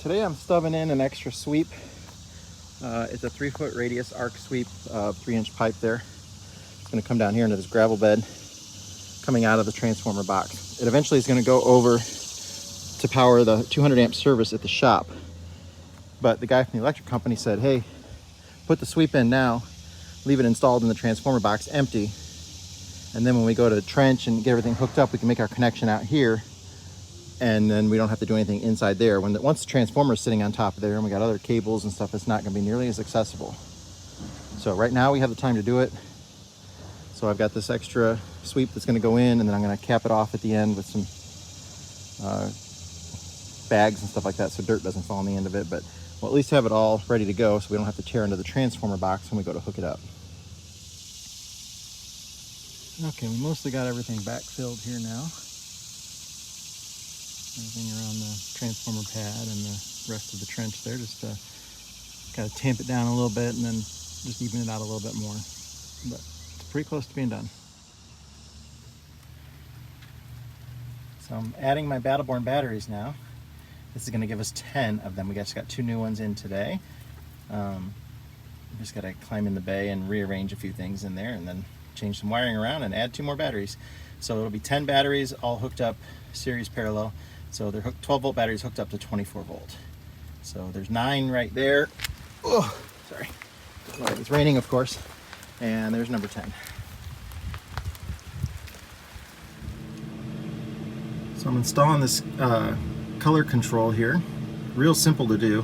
today I'm stubbing in an extra sweep. It's a 3-foot radius arc sweep, 3-inch pipe there. It's going to come down here into this gravel bed coming out of the transformer box. It eventually is going to go over to power the 200 amp service at the shop. But the guy from the electric company said, hey, put the sweep in now, leave it installed in the transformer box empty, and then when we go to trench and get everything hooked up, we can make our connection out here, and then we don't have to do anything inside there. Once the transformer is sitting on top of there and we got other cables and stuff, it's not going to be nearly as accessible. So right now we have the time to do it. So I've got this extra sweep that's going to go in, and then I'm going to cap it off at the end with some bags and stuff like that so dirt doesn't fall on the end of it. But we'll at least have it all ready to go so we don't have to tear into the transformer box when we go to hook it up. Okay, we mostly got everything backfilled here now. Everything around the transformer pad and the rest of the trench there. Just kind of tamp it down a little bit and then just even it out a little bit more. But it's pretty close to being done. So I'm adding my Battleborn batteries now. This is going to give us 10 of them. We just got 2 new ones in today. Just got to climb in the bay and rearrange a few things in there and then change some wiring around and add 2 more batteries. So it'll be 10 batteries all hooked up series parallel. So they're 12 volt batteries hooked up to 24 volt. So there's 9 right there. Oh, sorry. It's raining, of course. And there's number 10. So I'm installing this color control here. Real simple to do.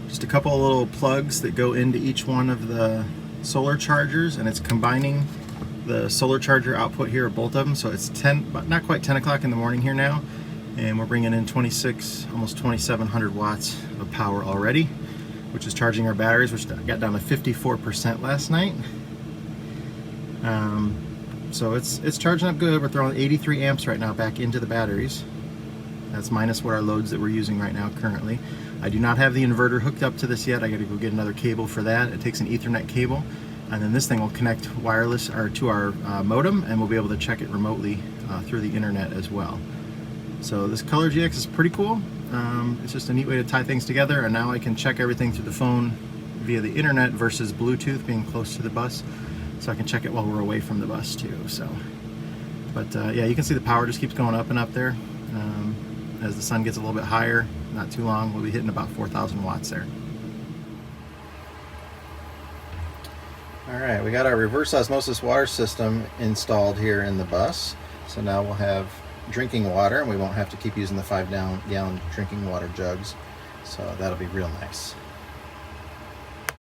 Just a couple of little plugs that go into each one of the solar chargers, and it's combining the solar charger output here, both of them. So it's 10, but not quite 10 o'clock in the morning here now, and we're bringing in 26, almost 2,700 watts of power already, which is charging our batteries, which got down to 54% last night. So it's charging up good. We're throwing 83 amps right now back into the batteries. That's minus what our loads that we're using right now currently. I do not have the inverter hooked up to this yet. I got to go get another cable for that. It takes an Ethernet cable, and then this thing will connect wireless or to our modem, and we'll be able to check it remotely through the internet as well. So this Color GX is pretty cool. It's just a neat way to tie things together, and now I can check everything through the phone via the internet versus Bluetooth being close to the bus. So I can check it while we're away from the bus too. So, but yeah, you can see the power just keeps going up and up there. As the sun gets a little bit higher, not too long, we'll be hitting about 4,000 watts there. All right, we got our reverse osmosis water system installed here in the bus. So now we'll have drinking water, and we won't have to keep using the 5-gallon drinking water jugs. So that'll be real nice.